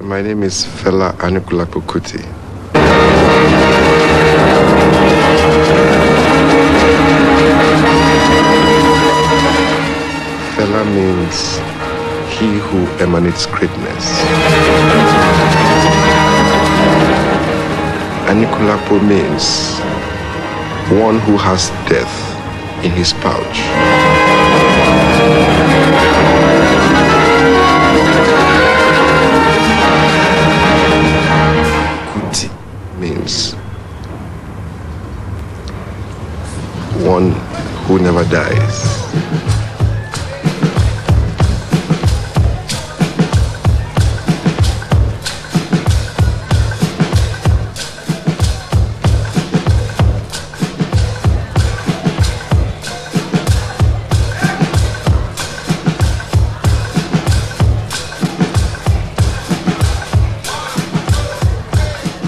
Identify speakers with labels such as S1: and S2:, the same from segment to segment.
S1: My name is Fela Kuti. Fela means he who emanates greatness. Anikulapo means one who has death in his pouch. Kuti means one who never dies.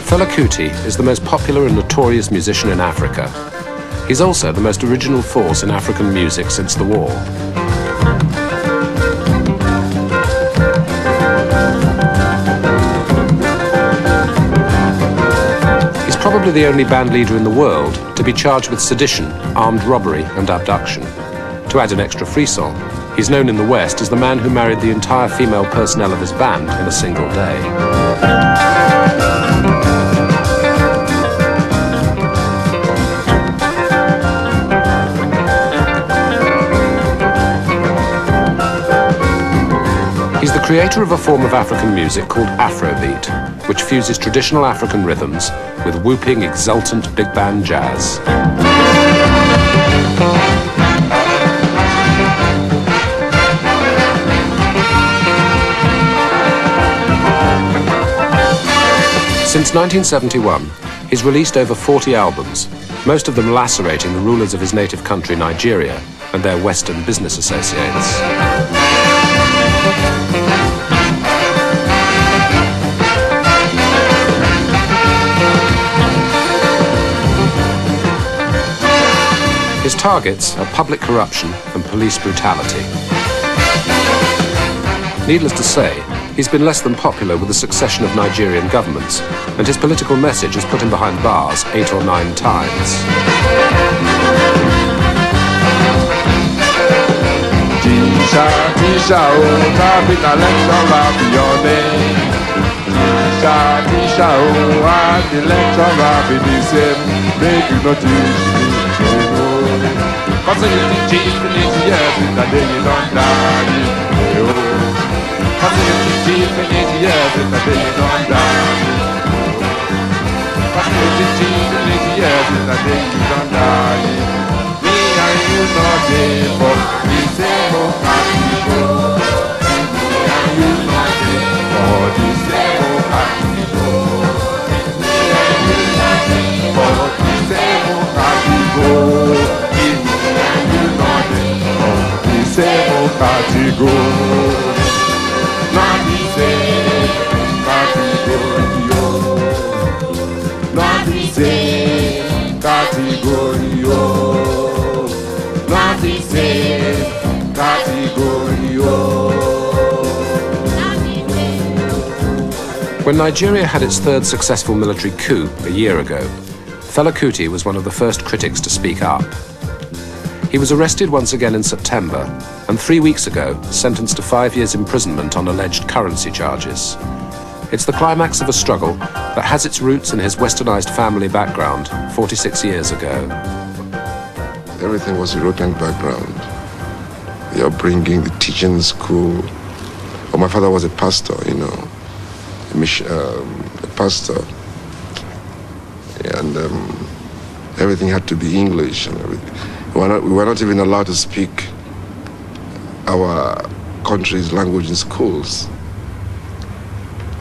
S2: Fela Kuti is the most popular and notorious musician in Africa. He's also the most original force in African music since the war. He's probably the only band leader in the world to be charged with sedition, armed robbery and abduction. To add an extra frisson, he's known in the West as the man who married the entire female personnel of his band in a single day. He's the creator of a form of African music called Afrobeat, which fuses traditional African rhythms with whooping, exultant big band jazz. Since 1971, he's released over 40 albums, most of them lacerating the rulers of his native country, Nigeria, and their Western business associates. His targets are public corruption and police brutality. Needless to say, he's been less than popular with a succession of Nigerian governments, and his political message has put him behind bars 8 or 9 times.
S3: Cause you teach me these years in the day you don't die. Cause you teach me these years in the day you don't die. Cause you teach me these years in the day you don't die. Me and you not day for the same old people. Me and you not day for the same old people. Me and you not day for the same old people. Same category, not the same category, not the same category, not the same category.
S2: When Nigeria had its third successful military coup a year ago, Fela Kuti was one of the first critics to speak up. He was arrested once again in September, and 3 weeks ago sentenced to 5 years imprisonment on alleged currency charges. It's the climax of a struggle that has its roots in his westernized family background 46 years ago.
S1: Everything was European background. The upbringing, the teaching in school. Well, my father was a pastor, you know, a pastor. And everything had to be English and everything. We were not even allowed to speak our country's language in schools.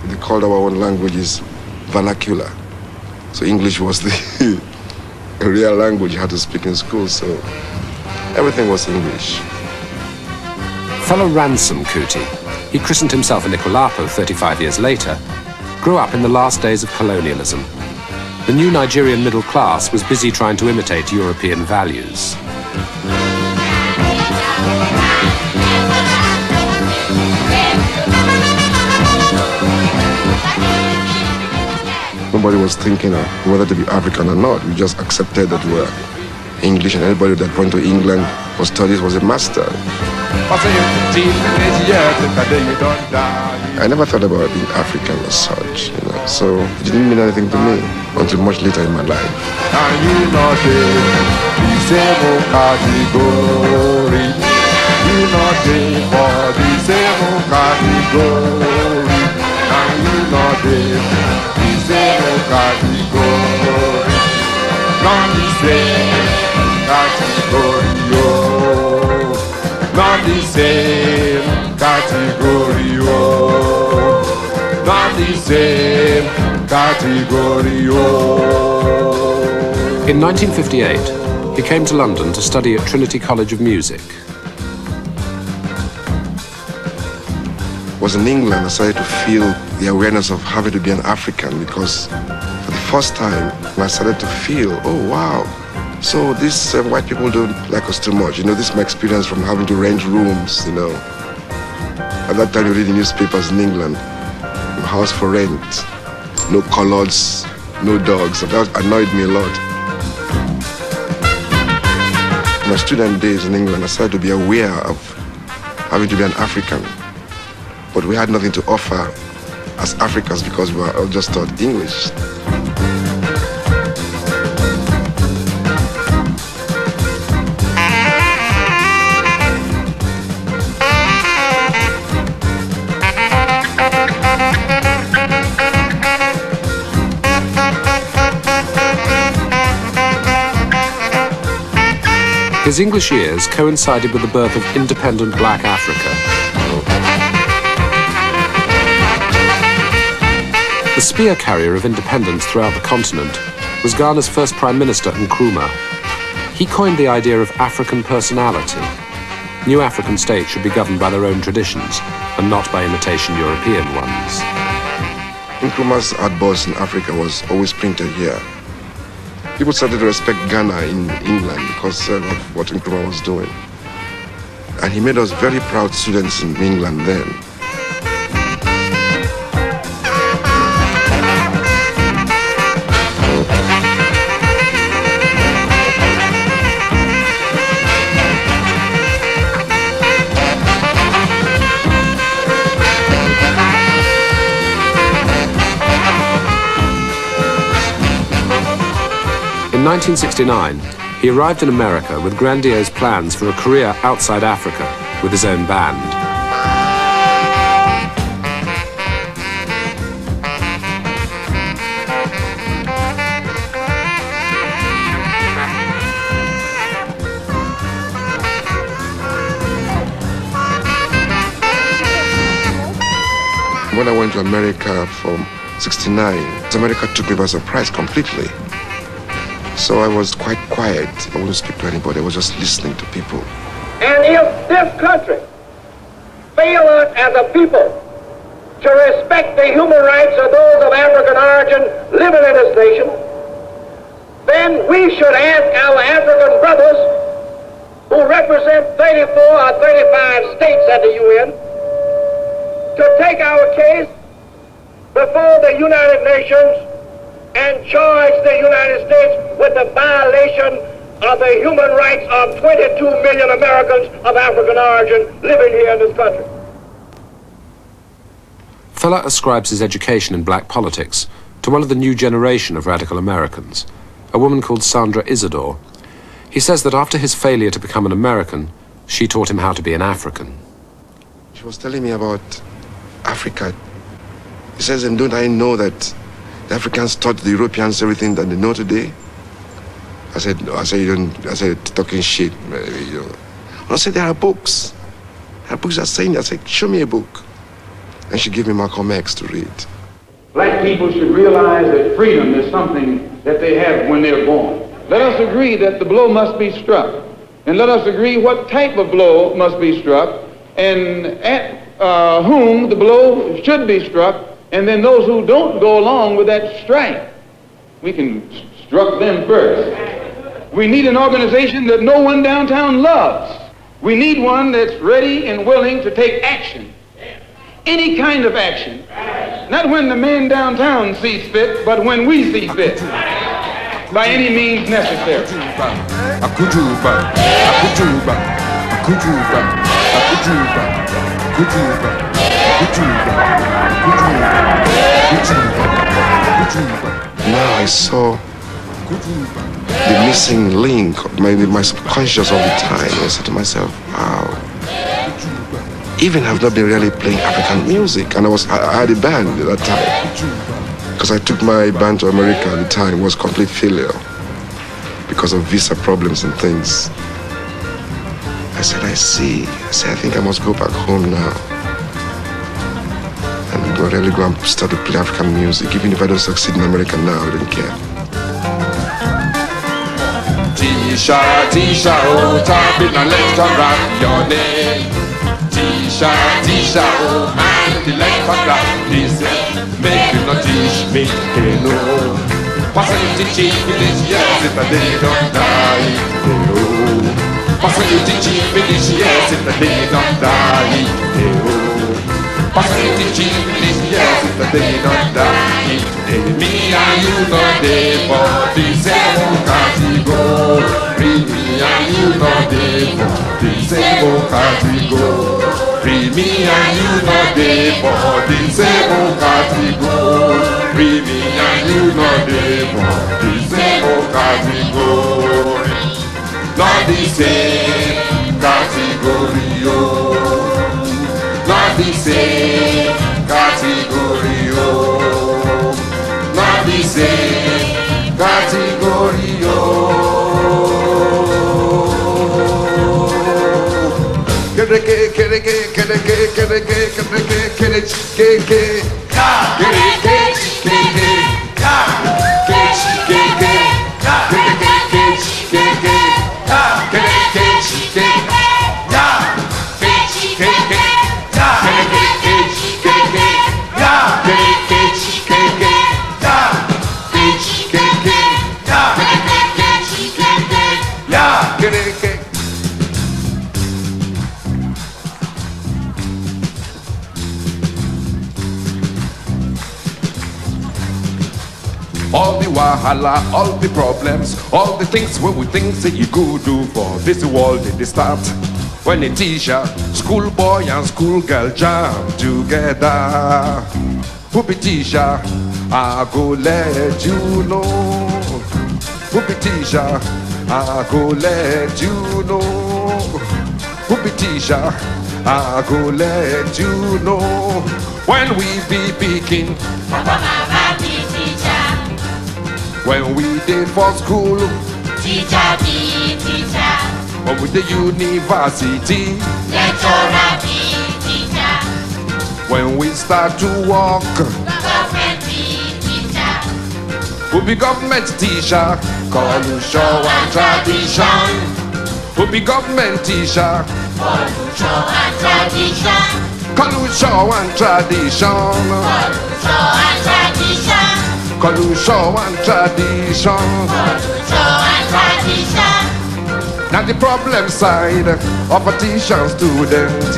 S1: They called our own languages vernacular. So English was the real language you had to speak in school, so everything was English.
S2: Fela Ransom Kuti, he christened himself a Nicolapo 35 years later, grew up in the last days of colonialism. The new Nigerian middle class was busy trying to imitate European values.
S1: nobody was thinking of whether to be African or not. We just accepted that we were English, and anybody that went to England for studies was a master. I never thought about being African as such, so it didn't mean anything to me until much later in my life.
S3: Not the same category, not the same category.
S2: In 1958, he came to London to study at Trinity College of Music.
S1: I was in England. I started to feel the awareness of having to be an African, because for the first time I started to feel, oh wow, so these white people don't like us too much. This is my experience from having to rent rooms, At that time you read the newspapers in England, house for rent, no colors, no dogs. That annoyed me a lot. In my student days in England, I started to be aware of having to be an African. But we had nothing to offer as Africans because we were all just taught English.
S2: His English years coincided with the birth of independent black Africa. The spear carrier of independence throughout the continent was Ghana's first Prime Minister, Nkrumah. He coined the idea of African personality. New African states should be governed by their own traditions and not by imitation European ones.
S1: Nkrumah's outburst in Africa was always printed here. People started to respect Ghana in England because of what Nkrumah was doing. And he made us very proud students in England then.
S2: In 1969, he arrived in America with grandiose plans for a career outside Africa with his own band.
S1: When I went to America from '69, America took me by surprise completely. So I was quite quiet. I wouldn't speak to anybody. I was just listening to people.
S4: And if this country fail us as a people to respect the human rights of those of African origin living in this nation, then we should ask our African brothers who represent 34 or 35 states at the UN to take our case before the United Nations and charge the United States with the violation of the human rights of 22 million Americans of African origin living here in this country.
S2: Fela ascribes his education in black politics to one of the new generation of radical Americans, a woman called Sandra Isidore. He says that after his failure to become an American, she taught him how to be an African.
S1: She was telling me about Africa. He says, and don't I know that the Africans taught the Europeans everything that they know today? I said, no. I said, you don't. I said, talking shit. I said, there are books. There are books that are saying that. I said, show me a book. And she gave me Malcolm X to read.
S5: Black people should realize that freedom is something that they have when they're born. Let us agree that the blow must be struck. And let us agree what type of blow must be struck and at whom the blow should be struck. And then those who don't go along with that strike, we can struck them first. We need an organization that no one downtown loves. We need one that's ready and willing to take action. Any kind of action Not when the man downtown sees fit, but when we see fit. By any means necessary.
S1: Now I saw the missing link, maybe my subconscious all the time. I said to myself, wow. Even I've not been really playing African music, and I had a band at that time. Because I took my band to America at the time. It was complete failure because of visa problems and things. I said, I think I must go back home now and really go and start to play African music. Even if I don't succeed in America now, I don't care.
S3: Tisha, Tisha, oh, tapping and left and right your name. Tisha, Tisha, oh, and the left and right, he said, make you not teach me, hey, no. Passing you teaching me this years, if I day don't die, hey, no. Passing you teaching me this years, if I day don't die, hey, no. Passing you teaching me this years, if I day don't die, hey, me and you not there for the same category. Me and you not there for the same category. Me and you not there for the same category. Me and you not there for the same category. Not the same category, oh. Not the same category, oh. Not the same category, oh. All the wahala, all the problems, all the things where we think that you could do for this world in the start. When a teacher, schoolboy and schoolgirl jam together. Whoopie teacher, I go let you know. Whoopie teacher, I go let you know. Whoopie teacher, I go let you know. When we be picking, when we did for school,
S6: teacher be teacher.
S3: When we the university,
S6: Lecturer be teacher.
S3: when we start to walk,
S6: Government be teacher.
S3: we be government teacher. Culture and tradition. We be government teacher.
S6: Culture and tradition.
S3: Culture and tradition.
S6: Culture and tradition.
S3: Culture and tradition.
S6: Culture and tradition.
S3: Now the problem side of a teacher student,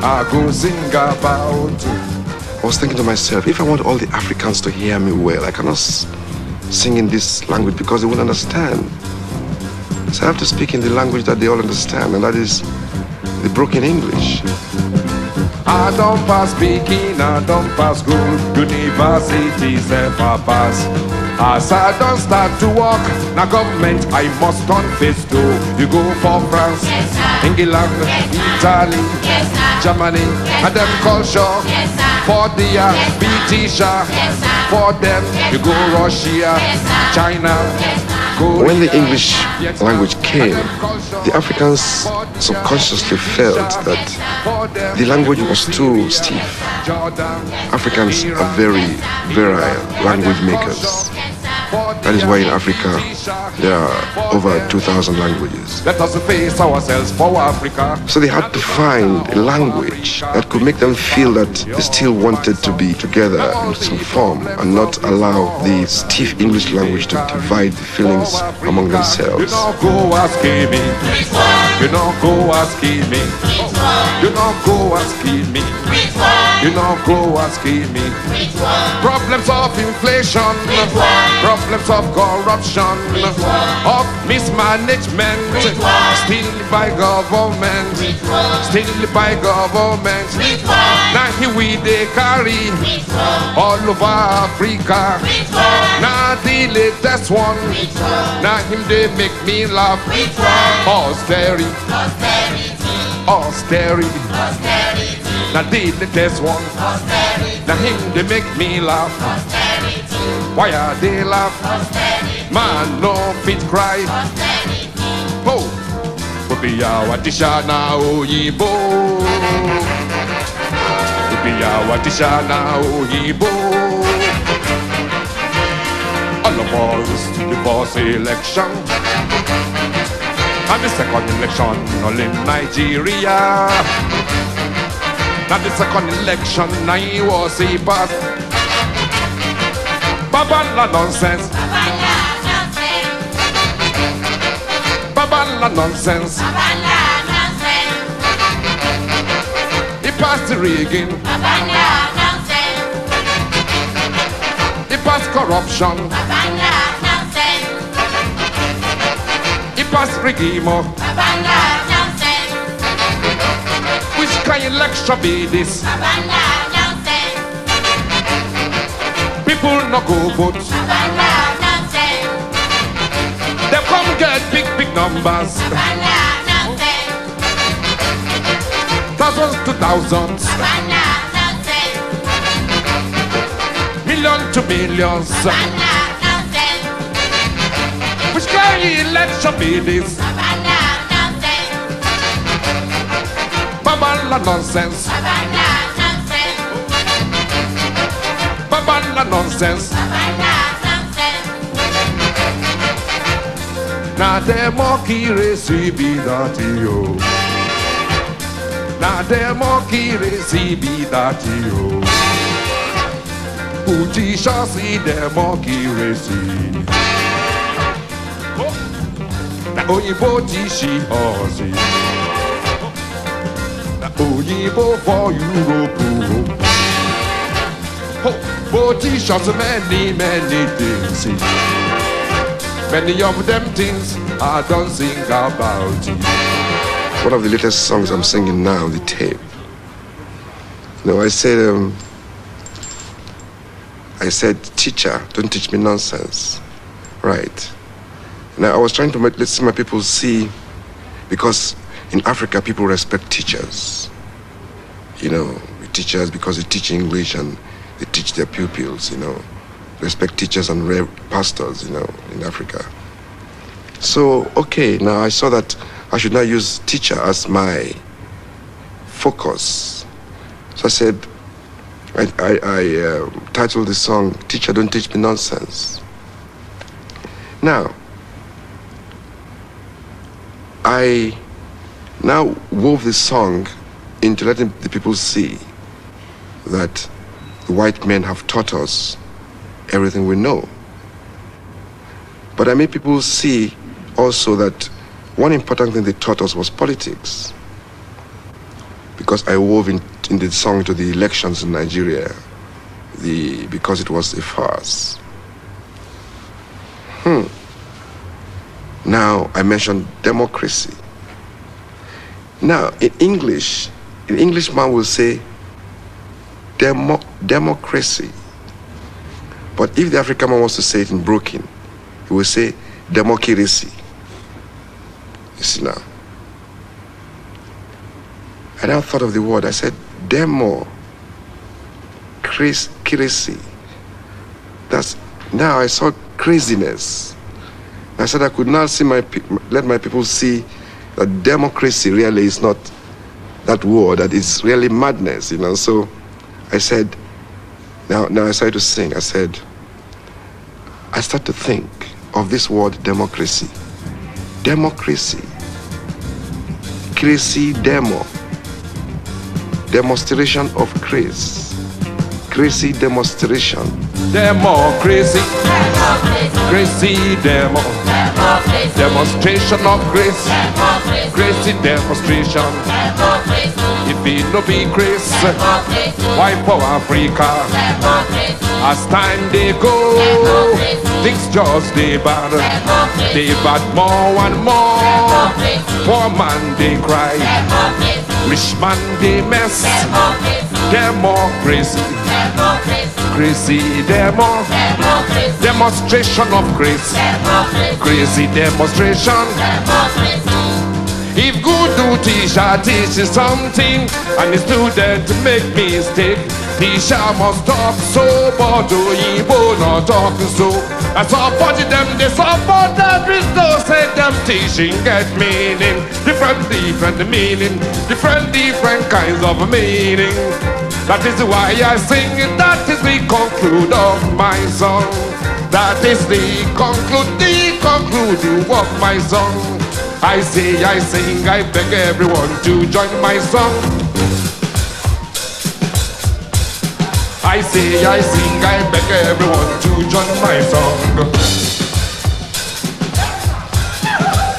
S3: I go sing about.
S1: I was thinking to myself, if I want all the Africans to hear me well, I cannot sing in this language because they won't understand. So I have to speak in the language that they all understand, and that is the broken English.
S3: I don't pass speaking, I don't pass school, universities ever pass. As I don't start to walk, now government I must confess to. You go for France,
S6: Yes, sir.
S3: England,
S6: Yes, sir.
S3: Italy,
S6: Yes, sir.
S3: Germany,
S6: Yes,
S3: and them
S6: sir.
S3: culture.
S6: Yes, sir.
S3: For the
S6: Yes,
S3: be
S6: sir.
S3: teacher,
S6: Yes, sir.
S3: for them
S6: Yes,
S3: you go
S6: sir.
S3: Russia,
S6: Yes, sir.
S3: China,
S6: Yes, sir.
S3: Korea,
S1: When the English
S3: Vietnam,
S1: language came,
S3: and them culture.
S1: the Africans subconsciously felt that the language was too stiff. Africans are very virile language makers. That is why in Africa there are over 2,000 languages.
S3: Let us face ourselves for Africa.
S1: So they had to find a language that could make them feel that they still wanted to be together in some form and not allow the stiff English language to divide the feelings among
S3: You
S1: themselves.
S3: don't go asking me. You don't go asking me. You don't go grow and kill me.
S6: Which one?
S3: You know, grow and kill me.
S6: Which one?
S3: Problems of inflation,
S6: Which one?
S3: problems of corruption,
S6: Which one?
S3: of mismanagement,
S6: Which one?
S3: still by government,
S6: Which one?
S3: still by government.
S6: Which one?
S3: Now here we they carry
S6: Which one?
S3: all over Africa.
S6: Which one?
S3: Now the latest one,
S6: Which one?
S3: now him they make me laugh.
S6: Which one?
S3: Austerity,
S6: Austerity.
S3: austerity.
S6: Austerity.
S3: Now the latest one,
S6: Austerity.
S3: now him they make me laugh.
S6: Austerity.
S3: Why are they laugh?
S6: Austerity.
S3: Man no fit cry.
S6: Austerity.
S3: Oh, be our tisha na oyibo. Be our tisha na oyibo. All of us to the boss election. And the second election all in Nigeria. Now the second election I was a pass. Babala nonsense.
S6: Babala nonsense.
S3: Babala nonsense.
S6: Babala nonsense.
S3: He passed the rigging.
S6: Babala nonsense.
S3: He passed corruption.
S6: Babala nonsense.
S3: He passed rigimo.
S6: Babala nonsense.
S3: Which kind of election be this?
S6: Babala nonsense.
S3: People no go vote.
S6: Babala nonsense.
S3: They come get big numbers.
S6: Babala nonsense.
S3: Thousands to thousands.
S6: Babala nonsense.
S3: Millions to millions.
S6: Babala nonsense.
S3: Which kind of election be this?
S6: Babala nonsense.
S3: Babala nonsense.
S6: Babala nonsense.
S3: Babala nonsense.
S6: Babala nonsense.
S3: Na democracy be that yo. Na democracy be that yo. Utisha see democracy. Na oyibo tishi osi. Na oyibo for Europe. But Tisha's many things. Many of them things I don't sing about it.
S1: One of the latest songs I'm singing now, the tape. I said, teacher, don't teach me nonsense. Right. Now, I was trying to let my people see, because in Africa, people respect teachers. Teachers, because they teach English and they teach their pupils, respect teachers and pastors, in Africa. So, okay, now I saw that I should not use teacher as my focus. So I said, I titled the song, Teacher, Don't Teach Me Nonsense. Now, I now wove this song into letting the people see that the white men have taught us everything we know. But I made people see also that one important thing they taught us was politics. Because I wove in the song to the elections in Nigeria, because it was a farce. Now I mentioned democracy. Now in English man will say democracy. But if the African man wants to say it in broken, he will say democracy. You see now. I now thought of the word. I said democracy. That's now I saw craziness. I said I could now see let my people see that democracy really is not that word, that it's really madness, So I said, now I started to sing. I said, I start to think of this word democracy. Democracy. Crazy demo. Demonstration of grace. Crazy demonstration.
S3: Democracy.
S6: Democracy.
S3: Crazy demo.
S6: Democracy.
S3: Demonstration of grace.
S6: Democracy.
S3: Democracy demonstration. If it no be grace, why for Africa? As time they go, things just they bad more and more. Poor man they cry, rich man they mess. Democracy, crazy demonstration of grace, crazy demonstration. If good do teacher teaches something and the student make mistake, teacher must talk so, but Oyinbo not talking so. I support them, they support that no say them teaching get meaning, different meaning, different kinds of meaning. That is why I sing it, that is the conclude of my song. That is the conclude of my song. I say, I sing, I beg everyone to join my song. I say, I sing, I beg everyone to join my song.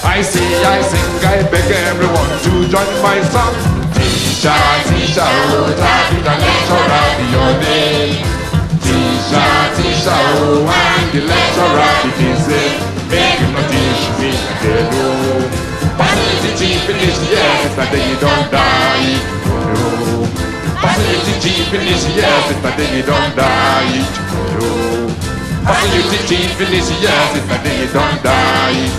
S3: I say, I sing, I beg everyone to join my song. Teacher, teacher, oh, happy the lecturer be your name. Teacher, teacher, oh, and the lecturer be busy. Make him not teach me again, oh. Passing the G finish, yes, it's that day you don't die, oh. Passing the G finish, yes, it's that day you don't die, oh. Passing the G finish, yes, it's that day you don't die.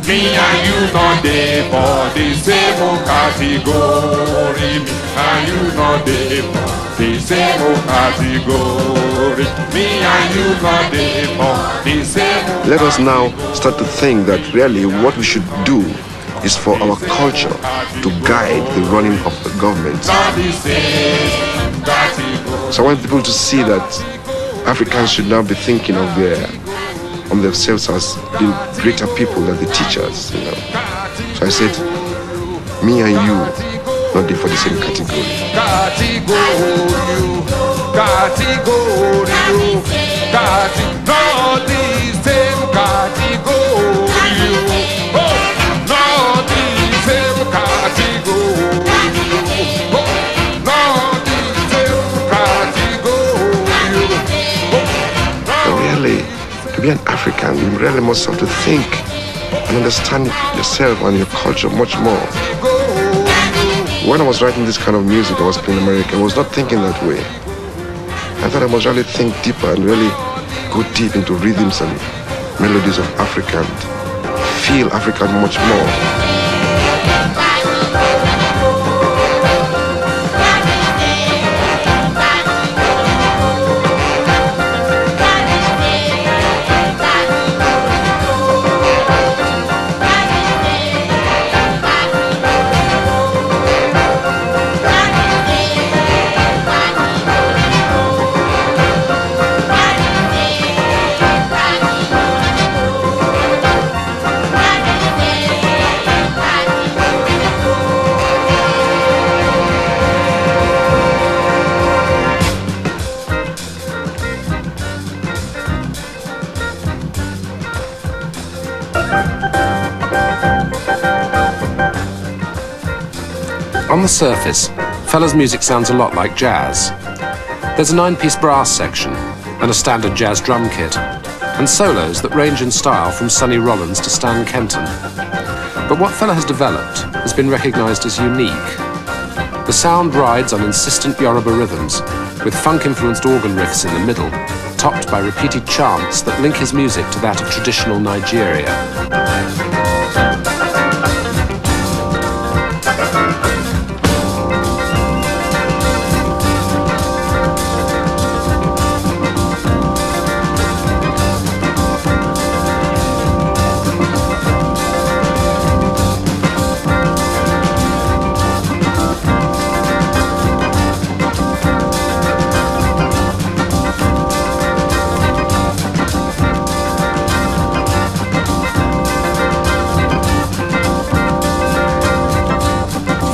S3: Me and you not there for the same old category. Me and you not there for the same old category. Me and you not there for the same old.
S1: Let us now start to think that really what we should do is for our culture to guide the running of the government. So I want people to see that Africans should now be thinking of themselves as being greater people than the teachers, you know. So I said, me and you, not there for the same category. To be an African, you really must have to think and understand yourself and your culture much more. When I was writing this kind of music, I was playing American, I was not thinking that way. I thought I must really think deeper and really go deep into rhythms and melodies of Africa and feel Africa much more.
S2: On the surface, Fela's music sounds a lot like jazz. There's a 9-piece brass section and a standard jazz drum kit, and solos that range in style from Sonny Rollins to Stan Kenton. But what Fela has developed has been recognised as unique. The sound rides on insistent Yoruba rhythms, with funk-influenced organ riffs in the middle, topped by repeated chants that link his music to that of traditional Nigeria.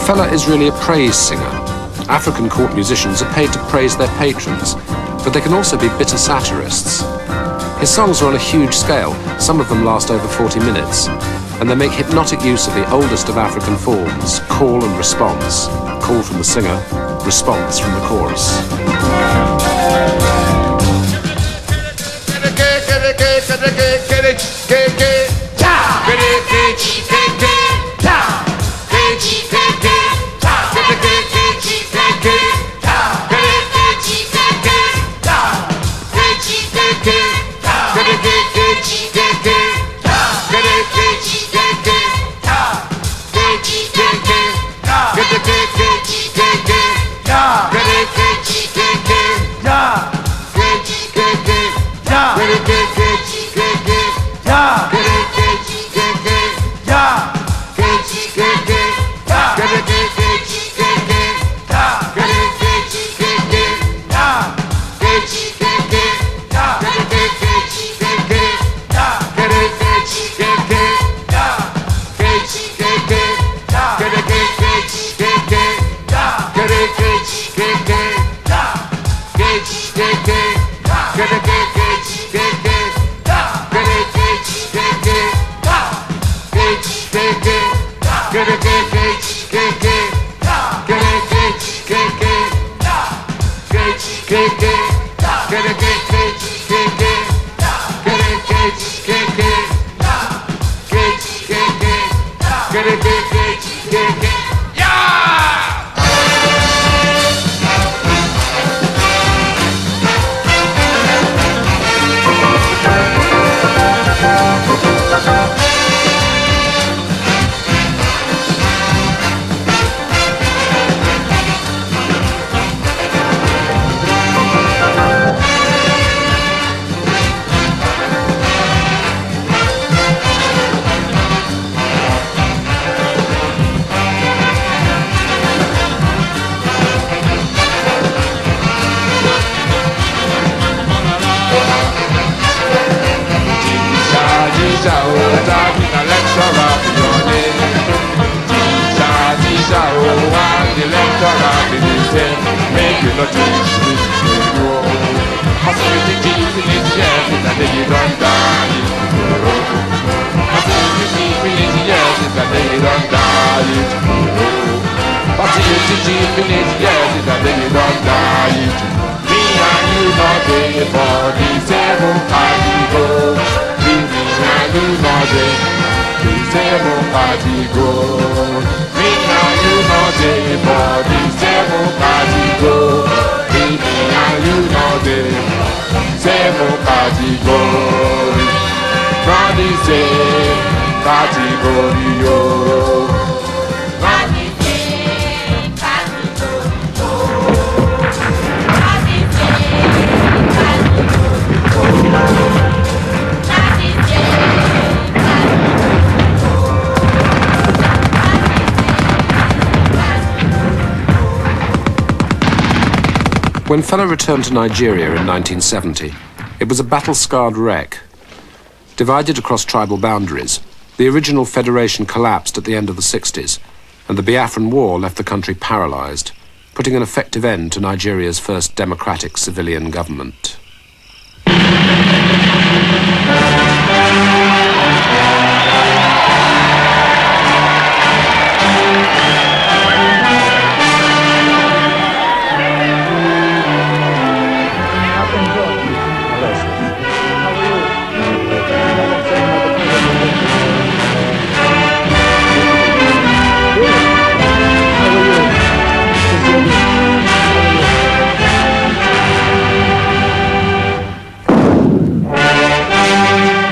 S2: Fela is really a praise singer. African court musicians are paid to praise their patrons, but they can also be bitter satirists. His songs are on a huge scale, some of them last over 40 minutes. and they make hypnotic use of the oldest of African forms, call and response, call from the singer, response from the chorus. When Fela returned to Nigeria in 1970, it was a battle-scarred wreck. Divided across tribal boundaries, the original federation collapsed at the end of the 60s, and the Biafran War left the country paralysed, putting an effective end to Nigeria's first democratic civilian government.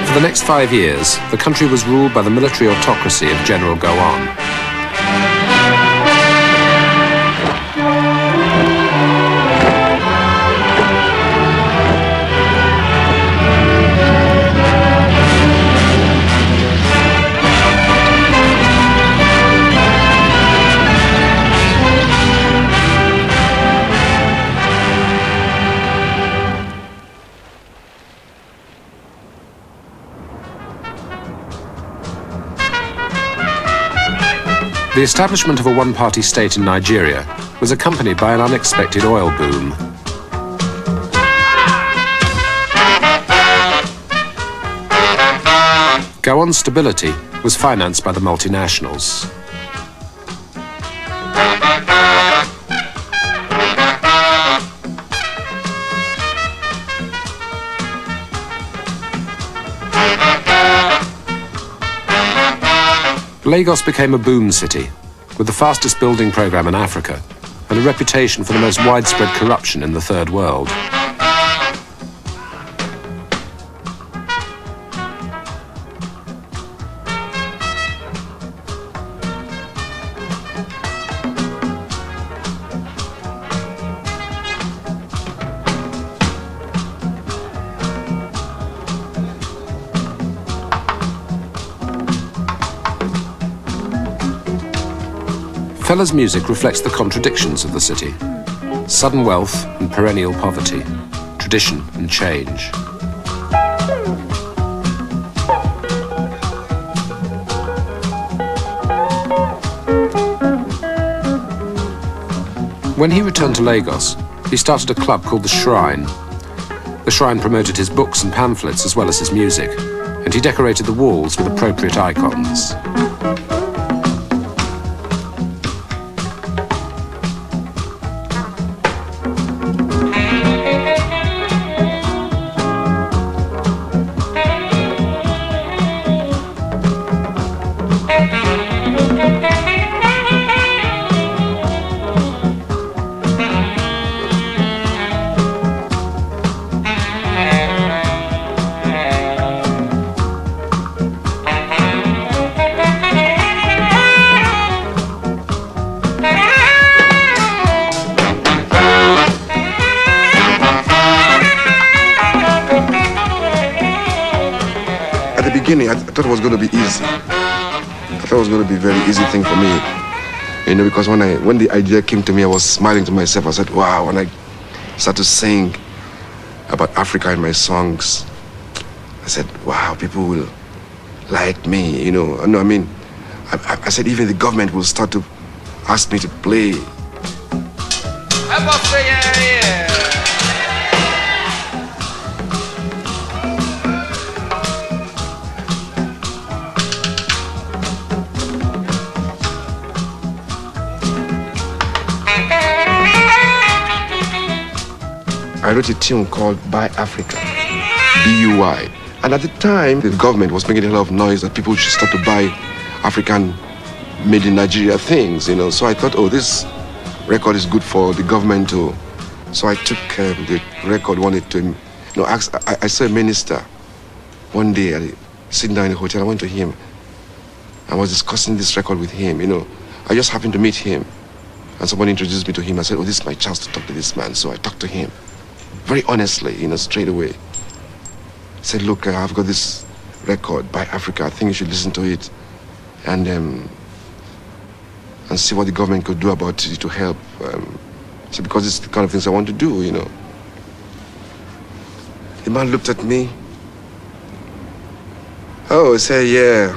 S2: For the next 5 years, the country was ruled by the military autocracy of General Gowon. The establishment of a one-party state in Nigeria was accompanied by an unexpected oil boom. Gowon's stability was financed by the multinationals. Lagos became a boom city, with the fastest building program in Africa and a reputation for the most widespread corruption in the Third World. Fela's music reflects the contradictions of the city: sudden wealth and perennial poverty, tradition and change. When he returned to Lagos, he started a club called the Shrine. The Shrine promoted his books and pamphlets as well as his music, and he decorated the walls with appropriate icons.
S1: I thought it was going to be easy. I thought it was going to be a very easy thing for me, because when the idea came to me, I was smiling to myself. I said, wow, when I started to sing about Africa in my songs, I said, wow, people will like me, No, I mean, I said even the government will start to ask me to play.
S3: I must say, yeah.
S1: I wrote a tune called Buy Africa, B-U-Y. And at the time, the government was making a lot of noise that people should start to buy African made in Nigeria things, So I thought, oh, this record is good for the government too. So I took the record, wanted to, I saw a minister one day, sitting down in the hotel. I went to him. I was discussing this record with him, I just happened to meet him. And somebody introduced me to him. I said, oh, this is my chance to talk to this man. So I talked to him very honestly, straight away. I said, look, I've got this record by Africa. I think you should listen to it and see what the government could do about it to help. So because it's the kind of things I want to do, The man looked at me. Oh, he said, yeah.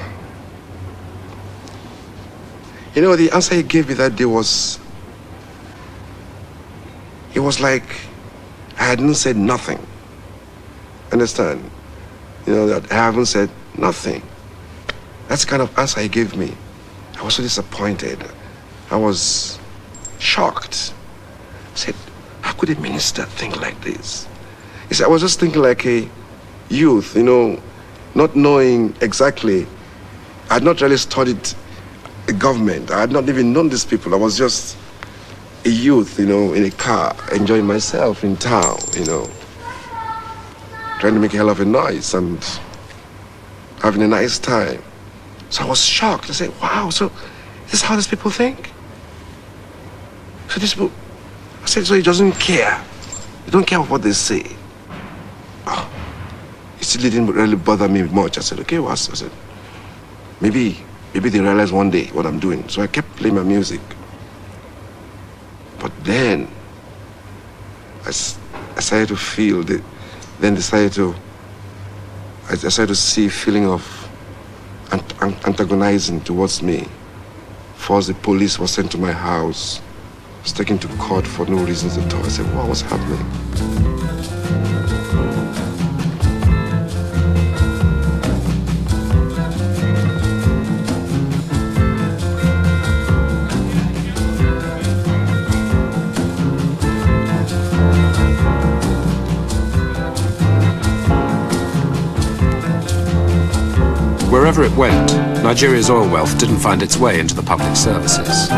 S1: The answer he gave me that day was, it was like I hadn't said nothing. Understand? That I haven't said nothing. That's the kind of answer he gave me. I was so disappointed. I was shocked. I said, how could a minister think like this? He said, I was just thinking like a youth, not knowing exactly. I had not really studied the government. I had not even known these people. I was just a youth, in a car, enjoying myself in town, trying to make a hell of a noise and having a nice time. So I was shocked. I said, wow, so this is how these people think? So these people, I said, so he doesn't care. He don't care what they say. Oh, it still didn't really bother me much. I said, okay, I said, maybe they realize one day what I'm doing. So I kept playing my music. But then, I started to feel, I started to see a feeling of antagonizing towards me. First, the police was sent to my house, was taken to court for no reasons at all. I said, what was happening?
S2: Wherever it went, Nigeria's oil wealth didn't find its way into the public services.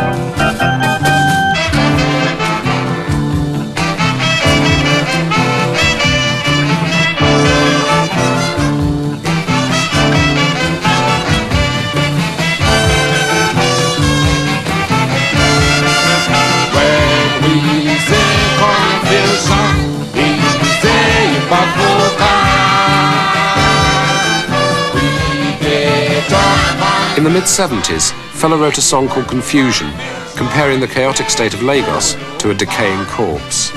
S2: In the mid-70s, Fela wrote a song called Confusion, comparing the chaotic state of Lagos to a decaying corpse.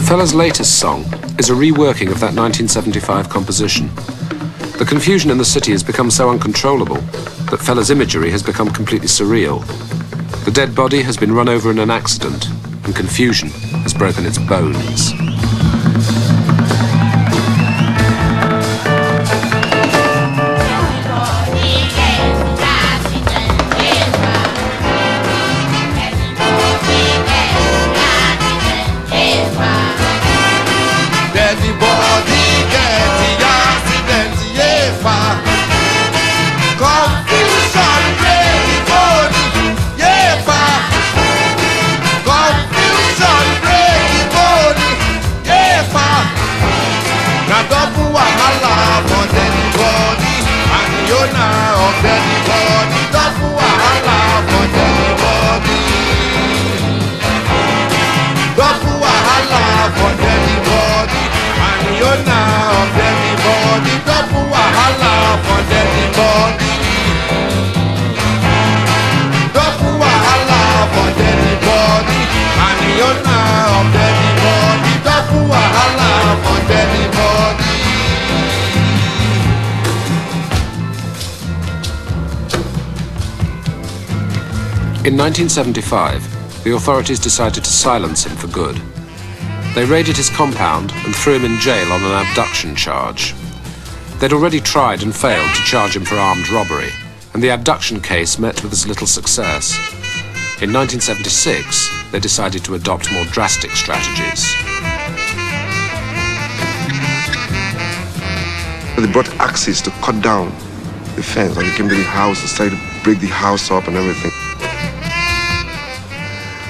S2: Fela's latest song is a reworking of that 1975 composition. The confusion in the city has become so uncontrollable that Fela's imagery has become completely surreal. The dead body has been run over in an accident, and confusion has broken its bones. In 1975, the authorities decided to silence him for good. They raided his compound and threw him in jail on an abduction charge. They'd already tried and failed to charge him for armed robbery, and the abduction case met with as little success. In 1976, they decided to adopt more drastic strategies.
S1: They brought axes to cut down the fence. When they came to the house, they started to break the house up and everything.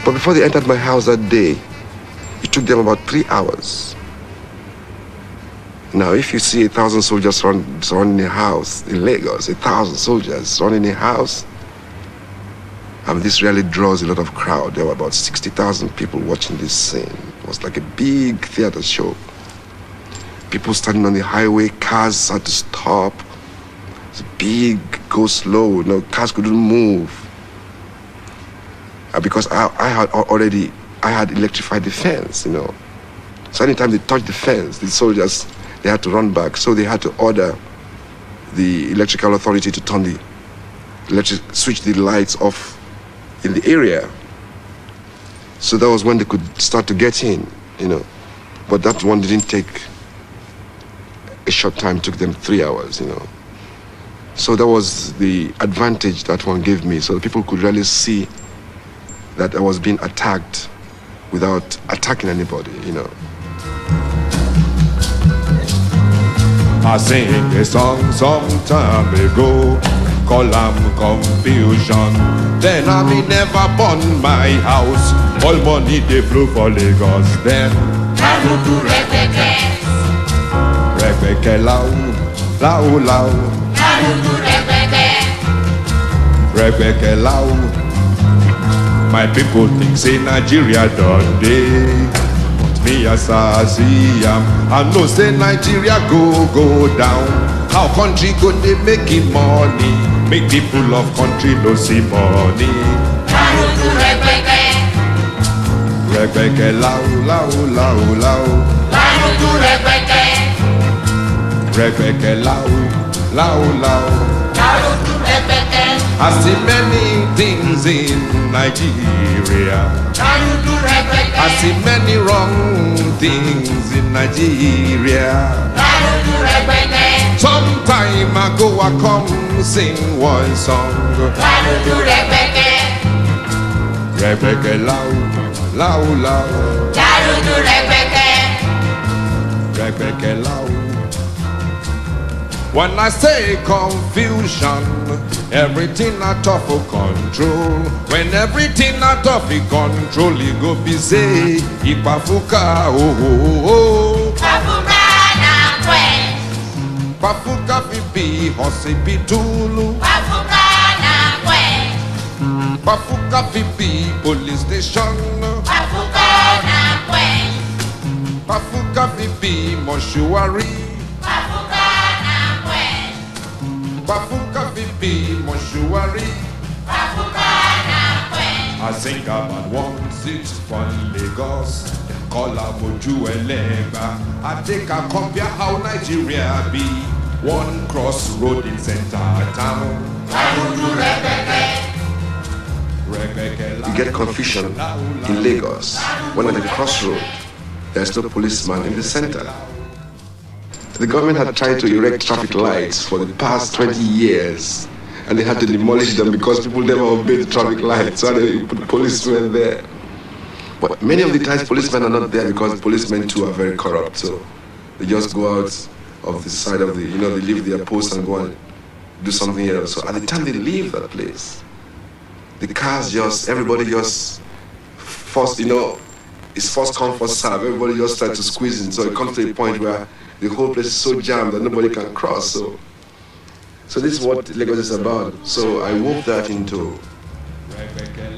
S1: But before they entered my house that day, it took them about 3 hours. Now, if you see 1,000 soldiers surrounding a house in Lagos, 1,000 soldiers surrounding a house, this really draws a lot of crowd. There were about 60,000 people watching this scene. It was like a big theater show. People standing on the highway, cars had to stop. It's big, go slow, cars couldn't move. Because I had electrified the fence, So anytime they touched the fence, the soldiers, they had to run back. So they had to order the electrical authority to turn switch the lights off in the area. So that was when they could start to get in, But that one didn't take a short time, it took them 3 hours, So that was the advantage that one gave me. So people could really see that I was being attacked without attacking anybody,
S3: I sing a song some time ago, call 'em confusion. Then I may never burn my house, all money they flow for Lagos then.
S6: Aluku repete,
S3: Rebecca lau, lau lau,
S6: aluku repete,
S3: Rebecca lau. My people think say Nigeria done day. But me as I see I know say Nigeria go down. How country go they making money? Make people of country no see money.
S6: Marudu repete.
S3: Repeke lao lao lao lao.
S6: Marudu repete.
S3: Repeke lao lao lao.
S6: Marudu repete.
S3: I see many things in Nigeria.
S6: Marudu repete.
S3: I see many wrong things in Nigeria.
S6: Marudu repete.
S3: Sometime ago I come sing one song.
S6: Marudu repete.
S3: Repeke lao lao lao.
S6: Marudu repete.
S3: Repeke lao. When I say confusion, everything out of control. When everything out of control, you go be say, Ipafuka, oh, oh, oh.
S6: Pafuka na kwe.
S3: Pafuka bibi, hospitulu.
S6: Pafuka na kwe.
S3: Pafuka bibi, police station.
S6: Pafuka na kwe.
S3: Pafuka bibi, mortuary.
S6: Pafuka na kwe.
S3: Pafuka bibi, mortuary.
S6: Pafuka na kwe.
S3: I think about 1-6 from Lagos. Call Moju Elegba. I take a compare how Nigeria be. One crossroad in center town.
S6: Marudu repete.
S1: You get confusion in Lagos when at the crossroad there's no policeman in the center. The government had tried to erect traffic lights for the past 20 years, and they had to demolish them because people never obeyed the traffic lights, so they put policemen there. But many of the times policemen are not there because policemen too are very corrupt, so they just go out of the side of the, they leave their post and go and do something else. So at the time they leave that place, the cars everybody just first, it's first come, first serve. Everybody just starts to squeeze in. So it comes to a point where the whole place is so jammed that nobody can cross. So this is what Lagos is about. So I wove that into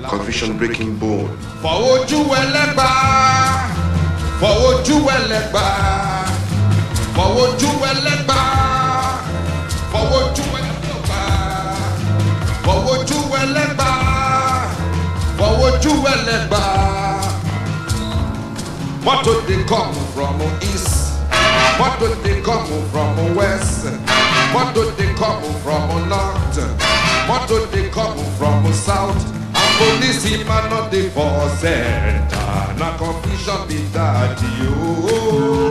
S1: confusion breaking bone.
S3: Fowoju Elegba, Fowoju Elegba, Fowoju Elegba, Fowoju Elegba, Fowoju Elegba, Fowoju Elegba. What do they come from east? What do they come from west? What do they come from north? What do they come from south? And police him and not the for center. Na confusion be that you.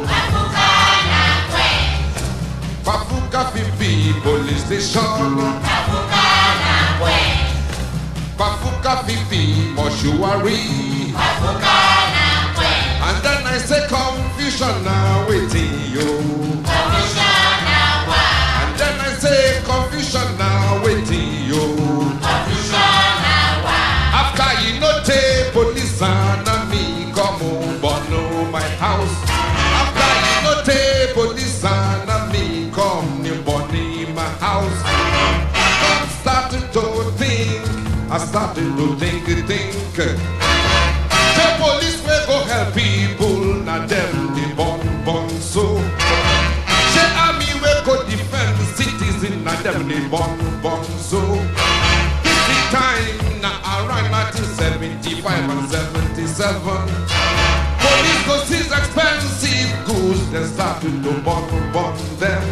S6: Pafuka na kwe.
S3: Pafuka Pipi police station.
S6: Pafuka na kwe.
S3: Pafuka Pipi mortuary.
S6: Pafuka na kwe.
S3: And then I say confusion now waiting you.
S6: Confusion na wa.
S3: And then I say confusion now waiting you.
S6: Confusion na wa.
S3: After you know take police and me come over no my house. After you know take police and me come over my house. I started to think. I started to think. The police will go help people, now them the bon so. The army will go defend citizens, now them the bon so. This is time now around 1975 and 77. Police go seize expensive goods, then start to do bon them.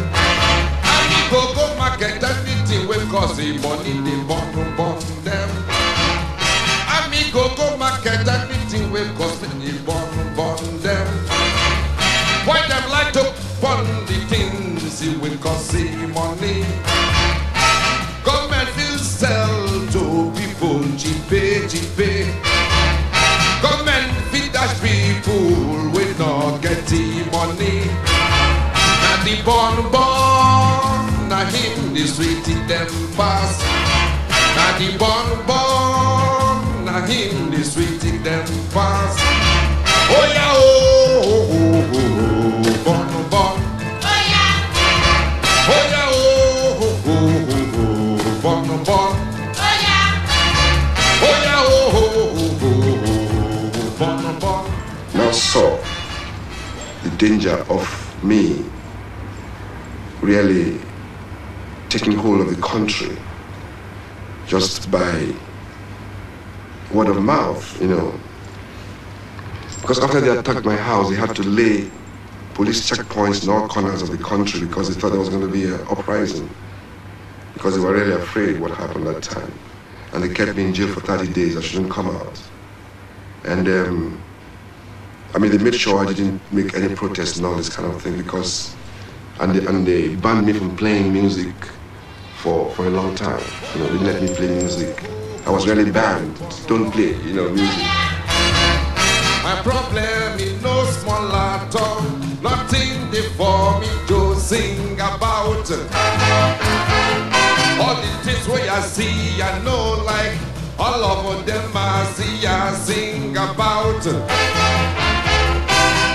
S3: Army go market anything will cause the money, they bon them. Army go market anything will cost me bon them. Why them like to burn the things it will cost the money? Government will sell to people cheap. Government will dash people with not get the money. Now the bon, now him the sweet it them pass. Now the bon, now him the sweet it them pass. Oh yeah, oh, bon.
S6: Oh yeah.
S3: Oh yeah, oh, bon.
S6: Oh yeah.
S3: Oh yeah, bon.
S1: Now saw the danger of me really taking hold of the country just by word of mouth, you know. Because after they attacked my house, they had to lay police checkpoints in all corners of the country because they thought there was going to be an uprising. Because they were really afraid what happened that time. And they kept me in jail for 30 days. I shouldn't come out. And they made sure I didn't make any protest and all this kind of thing because, and they banned me from playing music for a long time. You know, they didn't let me play music. I was really banned. Don't play, music.
S7: My problem is no small at all. Nothing there for me to sing about. All the things where I see, I know like all of them I see, I sing about.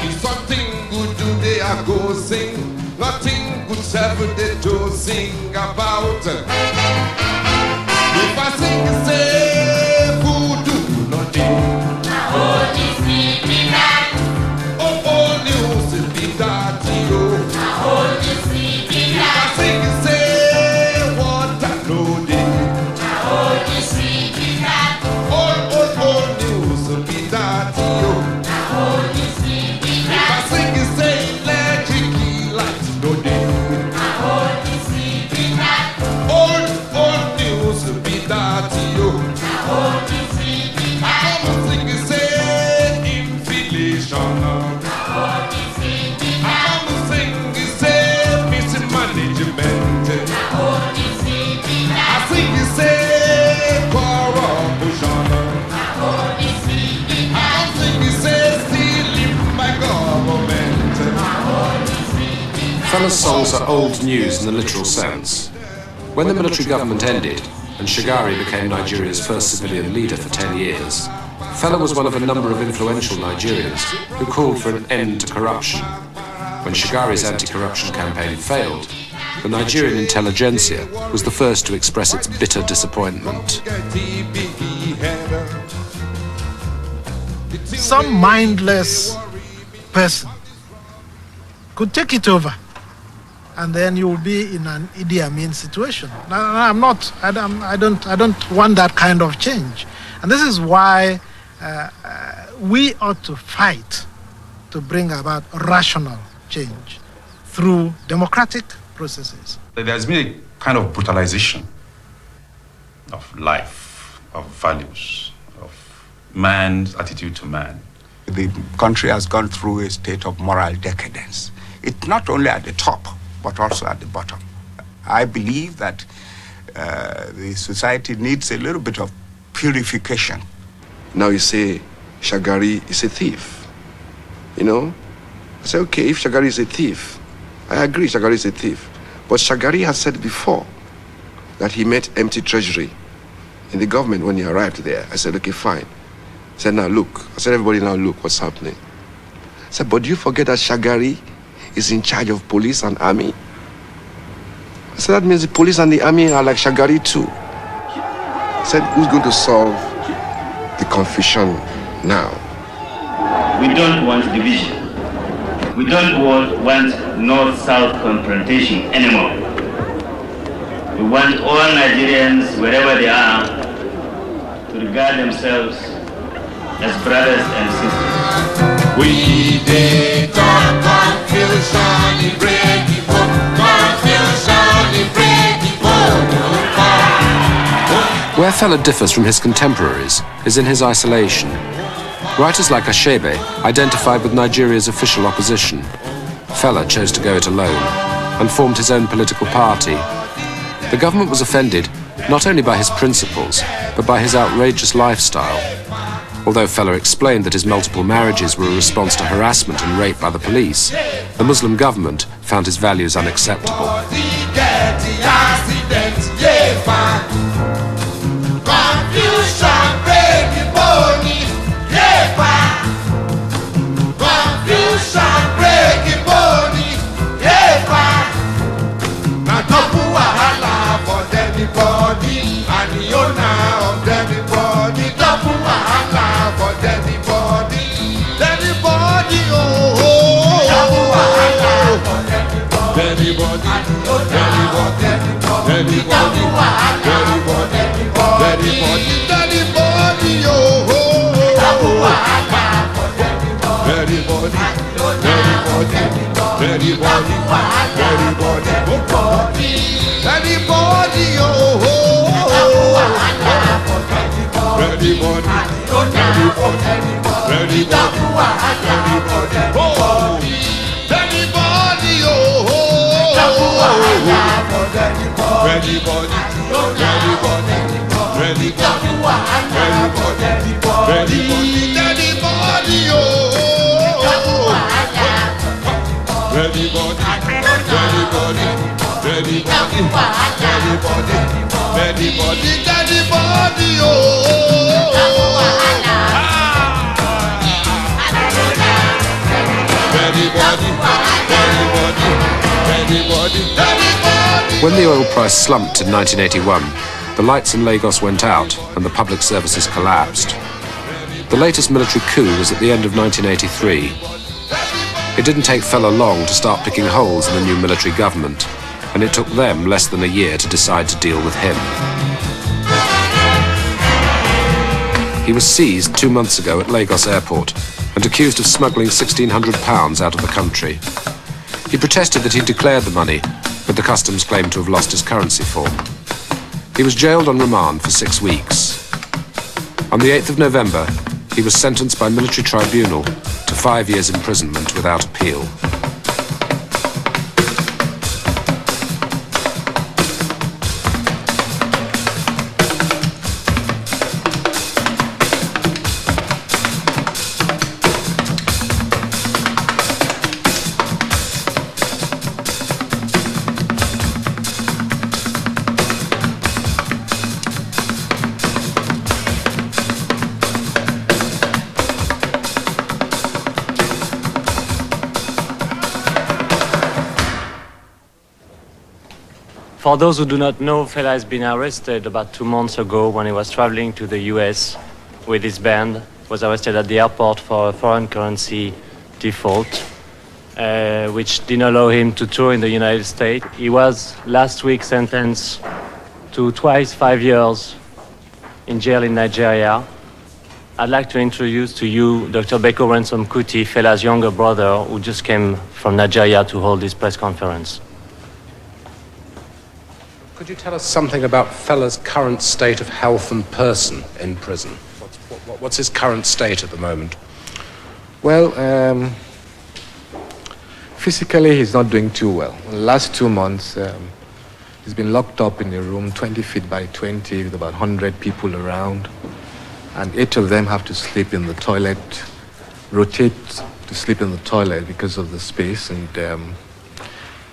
S7: If something good today I go sing. Nothing good seven day to sing about. If I sing, say voodoo, nothing. Oh, news be that you. If I sing, say what I know they. Oh, news be that you. If I sing, say electric light, no day. Old news be that you. I come sing, say inflation. I come sing, say mismanagement. I sing, say corruption. I sing, say stealing by government.
S2: Fela's songs are old news in the literal sense. When the military government ended and Shagari became Nigeria's first civilian leader for 10 years, Fela was one of a number of influential Nigerians who called for an end to corruption. When Shagari's anti-corruption campaign failed, the Nigerian intelligentsia was the first to express its bitter disappointment.
S8: Some mindless person could take it over, and then you will be in an Idi Amin situation. I don't want that kind of change, and this is why we ought to fight to bring about rational change through democratic processes.
S9: There's been a kind of brutalization of life, of values, of man's attitude to man.
S10: The country has gone through a state of moral decadence. It's not only at the top, but also at the bottom. I believe that the society needs a little bit of purification.
S1: Now you say Shagari is a thief, I say, okay, if Shagari is a thief, I agree Shagari is a thief. But Shagari has said before that he met empty treasury in the government when he arrived there. I said, okay, fine. I said, now look. I said, everybody now look what's happening. I said, but do you forget that Shagari is in charge of police and army? I said, that means the police and the army are like Shagari too. I said, who's going to solve the confusion now?
S11: We don't want division. We don't want north-south confrontation anymore. We want all Nigerians, wherever they are, to regard themselves as brothers and sisters.
S7: We did talk confusion in breaking bone, confusion in breaking bone.
S2: Where Fela differs from his contemporaries is in his isolation. Writers like Ashebe identified with Nigeria's official opposition. Fela chose to go it alone and formed his own political party. The government was offended not only by his principles, but by his outrageous lifestyle. Although Fela explained that his multiple marriages were a response to harassment and rape by the police, the Muslim government found his values unacceptable. When the oil price slumped in 1981, the lights in Lagos went out and the public services collapsed. The latest military coup was at the end of 1983. It didn't take Fela long to start picking holes in the new military government, and it took them less than a year to decide to deal with him. He was seized 2 months ago at Lagos airport and accused of smuggling £1,600 out of the country. He protested that he'd declared the money, but the customs claimed to have lost his currency form. He was jailed on remand for 6 weeks. On the 8th of November, he was sentenced by military tribunal to 5 years imprisonment without appeal.
S12: For those who do not know, Fela has been arrested about 2 months ago when he was traveling to the US with his band. He was arrested at the airport for a foreign currency default, which didn't allow him to tour in the United States. He was last week sentenced to twice 5 years in jail in Nigeria. I'd like to introduce to you Dr. Beko Ransom Kuti, Fela's younger brother, who just came from Nigeria to hold this press conference.
S2: Could you tell us something about Fela's current state of health and person in prison? What's his current state at the moment?
S13: Well, physically he's not doing too well. The last 2 months, he's been locked up in a room 20 feet by 20 with about 100 people around, and 8 of them have to sleep in the toilet, rotate to sleep in the toilet because of the space, and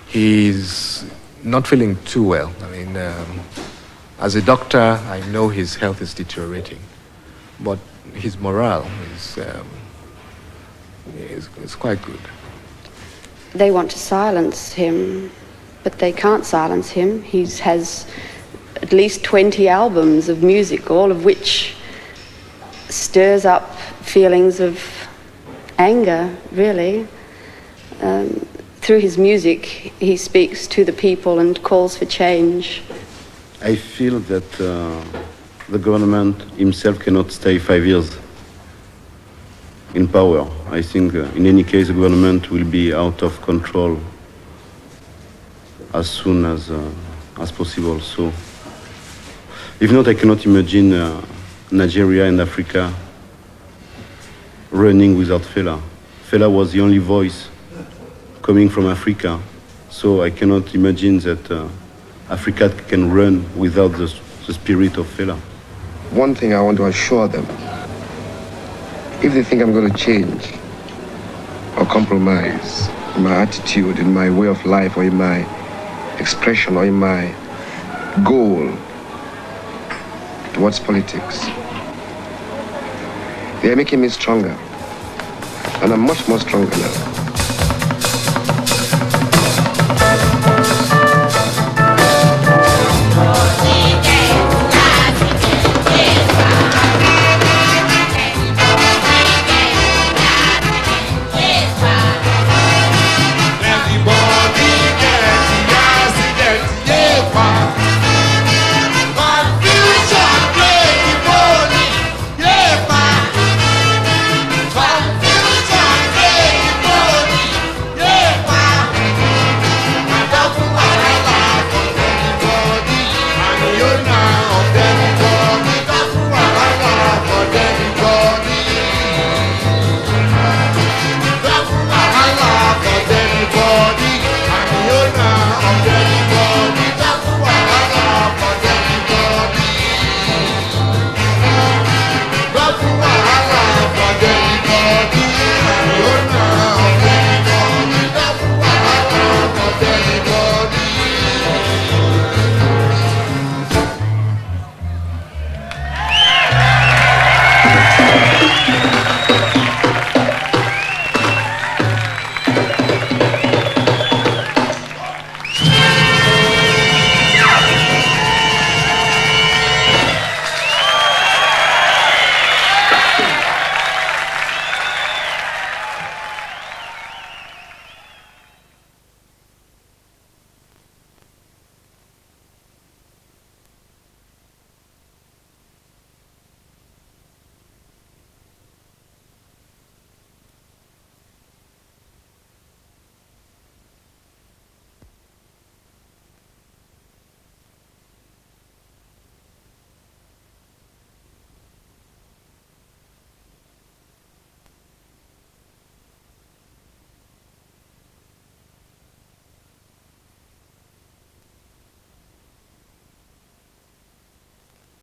S13: he's not feeling too well. I mean, as a doctor, I know his health is deteriorating, but his morale is quite good.
S14: They want to silence him, but they can't silence him. He has at least 20 albums of music, all of which stirs up feelings of anger, really. Through his music, he speaks to the people and calls for change.
S15: I feel that the government himself cannot stay 5 years in power. I think in any case the government will be out of control as soon as possible. So, if not, I cannot imagine Nigeria and Africa running without Fela. Fela was the only voice coming from Africa, so I cannot imagine that Africa can run without the spirit of Fela.
S1: One thing I want to assure them, if they think I'm going to change or compromise in my attitude, in my way of life, or in my expression, or in my goal towards politics, they are making me stronger, and I'm much more stronger now.